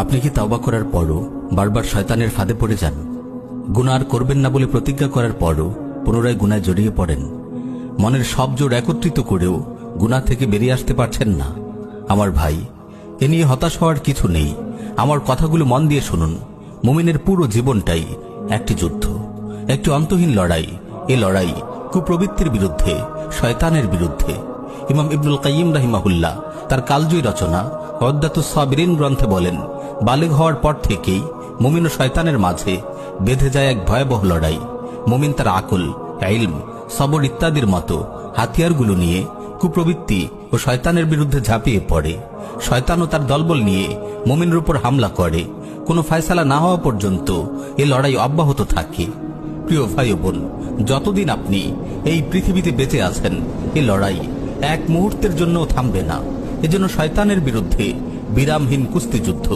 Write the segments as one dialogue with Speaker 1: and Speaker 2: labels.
Speaker 1: আপনি কি তাওবা করার পরও বারবার শয়তানের ফাঁদে পড়ে যান? গুনাহ আর করবেন না বলে প্রতিজ্ঞা করার পরও পুনরায় গুনায় জড়িয়ে পড়েন? মনের সব জোর একত্রিত করেও গুনাহ থেকে বেরিয়ে আসতে পারছেন না? আমার ভাই, এ নিয়ে হতাশ হওয়ার কিছু নেই। আমার কথাগুলো মন দিয়ে শুনুন। মুমিনের পুরো জীবনটাই একটি যুদ্ধ, একটি অন্তহীন লড়াই। এ লড়াই কুপ্রবৃত্তির বিরুদ্ধে, শয়তানের বিরুদ্ধে। ইমাম ইবনুল কাইয়িম রাহিমাহুল্লাহ তার কালজয়ী রচনা উদ্দাতুস সাবিরিন গ্রন্থে বলেন, বালেগ হওয়ার পর থেকেই মুমিন ও শয়তানের মাঝে বেঁধে যায় এক ভয়াবহ লড়াই। মুমিন তার আকল, ইলম, সবর ইত্যাদির মতো হাতিয়ারগুলো নিয়ে কুপ্রবৃত্তি ও শয়তানের বিরুদ্ধে ঝাঁপিয়ে পড়ে। শয়তানও তার দলবল নিয়ে মুমিনের উপর হামলা করে। কোনো ফয়সালা না হওয়া পর্যন্ত এ লড়াই অব্যাহত থাকে। প্রিয় ভাই ও বোন, যতদিন আপনি এই পৃথিবীতে বেঁচে আছেন, এ লড়াই এক মুহূর্তের জন্যও থামবে না। এজন্য শয়তানের বিরুদ্ধে বিরামহীন কুস্তি যুদ্ধ।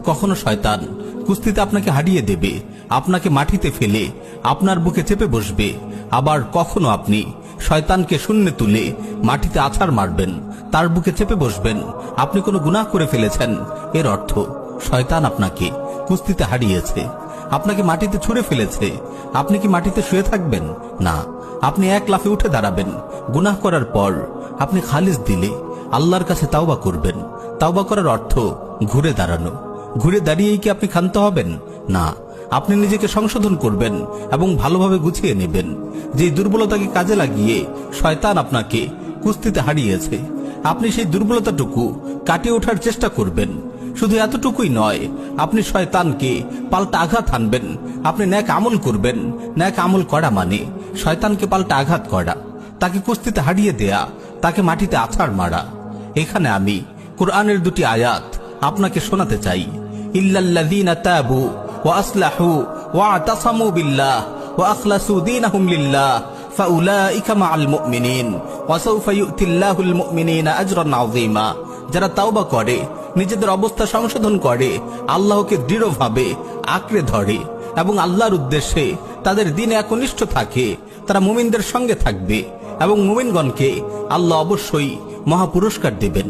Speaker 1: কখনো শয়তান কুস্তিতে আপনাকে হারিয়ে দেবে, আপনাকে মাটিতে ফেলে আপনার বুকে চেপে বসবে। আবার কখনো আপনি শয়তানকে শূন্যে তুলে মাটিতে আছাড় মারবেন, তার বুকে চেপে বসবেন। আপনি কোনো গুনাহ করে ফেলেছেন, এর অর্থ শয়তান আপনাকে কুস্তিতে হারিয়েছে, আপনাকে মাটিতে ছুঁড়ে ফেলেছে। আপনি কি মাটিতে শুয়ে থাকবেন? না, আপনি এক লাফে উঠে দাঁড়াবেন। গুনাহ করার পর আপনি খালিস দিলে আল্লাহর কাছে তাওবা করবেন। তাওবা করার অর্থ ঘুরে দাঁড়ানো। ঘুরে দাঁড়িয়েই কি আপনি ক্ষান্ত হবেন? না, আপনি নিজেকে সংশোধন করবেন এবং ভালোভাবে গুছিয়ে নেবেন। যে দুর্বলতাকে কাজে লাগিয়ে শয়তান আপনাকে কুস্তিতে হারিয়েছে, আপনি সেই দুর্বলতাটুকু কাটিয়ে ওঠার চেষ্টা করবেন। শুধু এতটুকুই নয়, আপনি শয়তানকে পাল্টা আঘাত হানবেন। আপনি নেক আমল করবেন। নেক আমল করা মানে শয়তানকে পাল্টা আঘাত করা, তাকে কুস্তিতে হারিয়ে দেয়া, তাকে মাটিতে আছাড় মারা। এখানে আমি কোরআনের দুটি আয়াত আপনাকে শোনাতে চাই। ইল্লাল্লাযীনা তাবু ওয়া আসলাহু ওয়া আতাসামু বিল্লাহ ওয়া আখলাসু দীনাহুম লিল্লাহ ফাউলাইকা মাআল মুমিনিন ওয়া সাওফা ইউতিল্লাহুল মুমিনিনা আজরান আযীমা। যারা তাওবা করে, নিজেদের অবস্থা সংশোধন করে, আল্লাহকে দৃঢ়ভাবে আঁকড়ে ধরে এবং আল্লাহর উদ্দেশ্যে তাদের দিনে একনিষ্ঠ থাকে, তারা মুমিনদের সঙ্গে থাকবে এবং মুমিনগণকে আল্লাহ অবশ্যই মহাপুরস্কার দেবেন।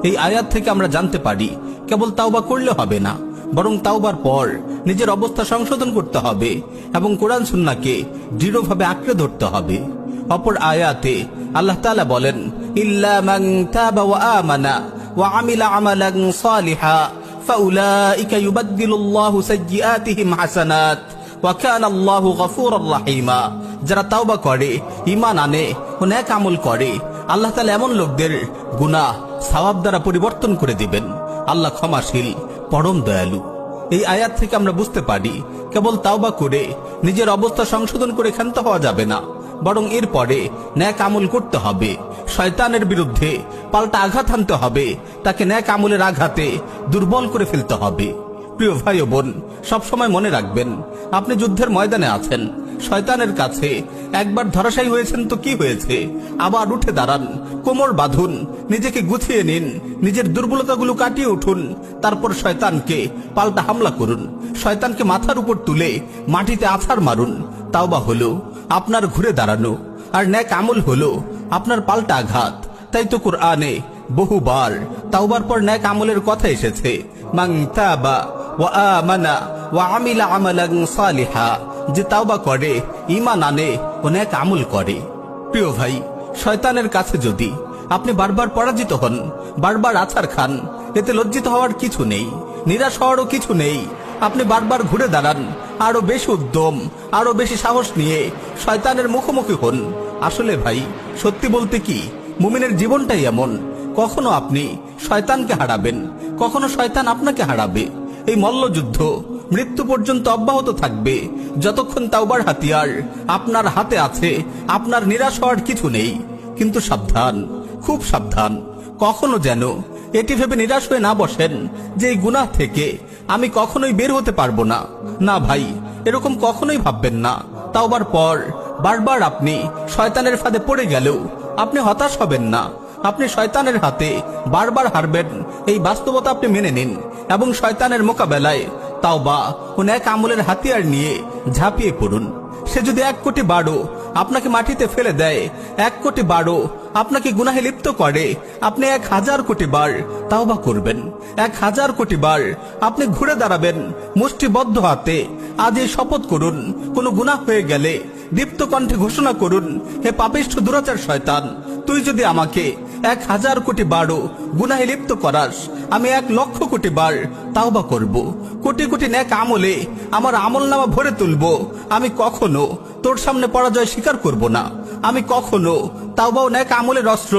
Speaker 1: এই আয়াত থেকে আমরা জানতে পারি, কেবল তাওবা করলে হবে না, বরং তাওবার পর নিজের অবস্থা সংশোধন করতে হবে এবং কোরআন সুন্নাহকে দৃঢ়ভাবে আঁকড়ে ধরতে হবে। অপর আয়াতে আল্লাহ তাআলা বলেন, ইল্লা মান তাবা ওয়া আমানা ওয়া আমিলা আমালান সালিহা ফাউলাইকা ইউবাদদিলুল্লাহু সাইয়্যাতিহিম হাসানাত ওয়া কানা আল্লাহু গফুরুর রাহিমা। যারা তাওবা করে, ঈমান আনে ও নেক আমল করে, আল্লাহ তাআলা এমন লোকদের গুনাহ সওয়াব দ্বারা পরিবর্তন করে দিবেন। আল্লাহ ক্ষমাশীল, পরম দয়ালু। এই আয়াত থেকে আমরা বুঝতে পারি, কেবল তাওবা করে নিজের অবস্থা সংশোধন করে ক্ষান্ত হওয়া যাবে না, বরং এরপরে নেক আমল করতে হবে। শয়তানের বিরুদ্ধে পাল্টা আঘাত হানতে হবে, তাকে নেক আমলের আঘাতে দুর্বল করে ফেলতে হবে। প্রিয় ভাই ও বোন, সবসময় মনে রাখবেন, আপনি যুদ্ধের ময়দানে আছেন। শয়তানের কাছে একবার ধরাশায়ী হয়েছেন তো কি হয়েছে, আবার উঠে দাঁড়ান, কোমর বাঁধুন, নিজেকে গুছিয়ে নিন, নিজের দুর্বলতাগুলো কাটিয়ে উঠুন। তারপর শয়তানকে পাল্টা হামলা করুন, শয়তানকে মাথার উপর তুলে মাটিতে আছাড় মারুন। তাওবা হলো আপনার ঘুরে দাঁড়ানো, আর নেক আমল হলো আপনার পাল্টা আঘাত। তাই তো কোরআনে বহুবার তাওবার পর নেক আমলের কথা এসেছে। মান তাবা ওয়া আমানা ওয়া আমিলা আমালান সালিহা। যে তাওবা করে, ঈমান আনে ও নেক আমল করে। প্রিয় ভাই, শয়তানের কাছে যদি আপনি বারবার পরাজিত হন, বারবার আছাড় খান, এতে লজ্জিত হওয়ার কিছু নেই, নিরাশ হওয়ারও কিছু নেই। আপনি বারবার ঘুরে দাঁড়ান, আরো বেশি উদ্যম, আরো বেশি সাহস নিয়ে শয়তানের মুখোমুখি হন। আসলে ভাই, সত্যি বলতে কি, মুমিনের জীবনটাই এমন, কখনো আপনি শয়তানকে হারাবেন, কখনো শয়তান আপনাকে হারাবে। এই মল্লযুদ্ধ মৃত্যু পর্যন্ত অব্যাহত থাকবে। যতক্ষণ তাওবার হাতিয়ার আপনার হাতে আছে, আপনার নিরাশ হওয়ার কিছু নেই। কিন্তু সাবধান, খুব সাবধান, কখনো যেন এটি ভেবে নিরাশ হয়ে না বসেন যে এই গুনাহ থেকে আমি কখনোই বের হতে পারবো না। না ভাই, এরকম কখনোই ভাববেন না। তাওবার পর বারবার আপনি শয়তানের ফাঁদে পড়ে গেলেও আপনি হতাশ হবেন না। আপনি শয়তানের হাতে বারবার হারবেন, এই বাস্তবতা আপনি মেনে নিন এবং শয়তানের মোকাবেলায় তাওবা ও নেক আমলের হাতিয়ার নিয়ে ঝাঁপিয়ে পড়ুন। সে যদি 1 কোটি বারও আপনাকে মাটিতে ফেলে দেয়, 1 কোটি বারও আপনাকে গুনাহে লিপ্ত করে, আপনি 1000 কোটি বার তাওবা করবেন, 1000 কোটি বার আপনি ঘুরে দাঁড়াবেন মুষ্টিবদ্ধ হাতে। আজ এই শপথ করুন, কোনো গুনাহ হয়ে গেলে দীপ্ত কণ্ঠে ঘোষণা করুন, হে পাপিষ্ঠ দুরাচার শয়তান, তুই যদি আমাকে 1000 কোটি বারও গুনাহে লিপ্ত করাস, আমি 1,00,000 কোটি বার তাওবা করব, কোটি কোটি নেক আমলে আমার আমলনামা ভরে তুলব। আমি কখনো তোর সামনে পরাজয় স্বীকার করব না, আমি কখনো তাওবা ও নেক আমলের অস্ত্র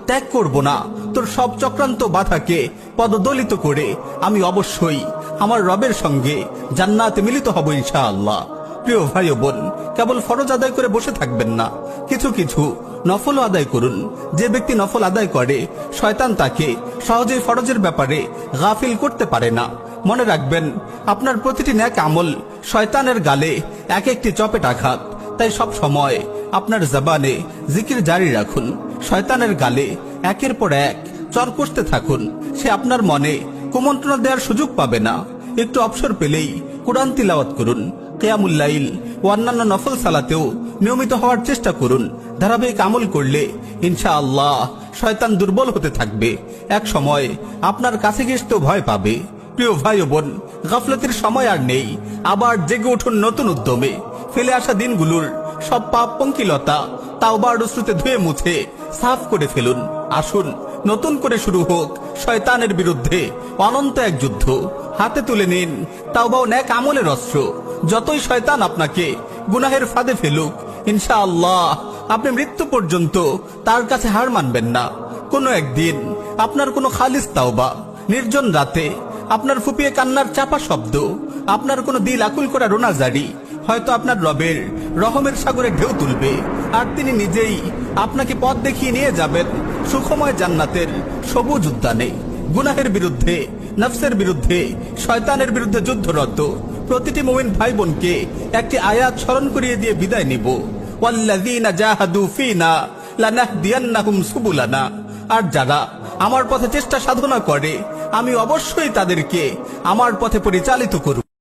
Speaker 1: ত্যাগ করব না। তোর সব চক্রান্ত বাধাকে পদদলিত করে আমি অবশ্যই আমার রবের সঙ্গে জান্নাতে মিলিত হব ইনশাআল্লাহ। প্রিয় ভাই ও বোন, কেবল ফরজ আদায় করে বসে থাকবেন না, কিছু কিছু নফল আদায় করুন। যে ব্যক্তি নফল আদায় করে, শয়তান তাকে সহজেই ফরজের ব্যাপারে গাফিল করতে পারে না। মনে রাখবেন, আপনার প্রতিটি নেক আমল শয়তানের গালে এক একটি চপেট আঘাত। তাই সব সময় আপনার জবানে জিকির জারি রাখুন, শয়তানের গালে একের পর এক চর কষতে থাকুন। সে আপনার মনে কুমন্ত্রণা দেওয়ার সুযোগ পাবে না। একটু অবসর পেলেই কোরআন তিলাওয়াত করুন, কিয়ামুল লাইল ও অন্যান্য নফল সালাতেও নিয়মিত হওয়ার চেষ্টা করুন। ধারাবাহিক আমল করলে ইনশাআল্লাহ শয়তান দুর্বল হতে থাকবে, এক সময় আপনার কাছে ঘেঁষতেও ভয় পাবে। প্রিয় ভাই ও বোন, গাফলতির সময় আর নেই, আবার জেগে উঠুন নতুন উদ্যমে। ফেলে আসা দিনগুলোর সব পাপ পঙ্কিলতা তাওবার অশ্রুতে ধুয়ে মুছে সাফ করে ফেলুন। আসুন নতুন করে শুরু হোক শয়তানের বিরুদ্ধে অনন্ত এক যুদ্ধ। হাতে তুলে নিন তাওবা ও নেক আমলের অস্ত্র। যতই শয়তান আপনাকে গুনাহের ফাঁদে ফেলুক, ইনশাআল্লাহ আপনি মৃত্যু পর্যন্ত তার কাছে হার মানবেন না। কোনো একদিন আপনার কোনো খালিস তাওবা, নির্জন রাতে আপনার ফুপিয়ে কান্নার চাপা শব্দ, আপনার কোনো দিল আকুল করা রোনাজারি হয়তো আপনার রবের রহমের সাগরে ঢেউ তুলবে, আর তিনি নিজেই আপনাকে পথ দেখিয়ে নিয়ে যাবেন সুখময় জান্নাতের সবুজ উদ্যানে। গুনাহের বিরুদ্ধে, নফসের বিরুদ্ধে, শয়তানের বিরুদ্ধে যুদ্ধরত প্রতিটি মুমিন ভাই বোনকে একটি আয়াত স্মরণ করিয়ে দিয়ে বিদায় নিব, ওয়াল্লাযীনা জাহাদু ফীনা লানাহদিয়ান্নাহুম সুবুলানা। আর যারা আমার পথে চেষ্টা সাধনা করে, আমি অবশ্যই তাদেরকে আমার পথে পরিচালিত করব।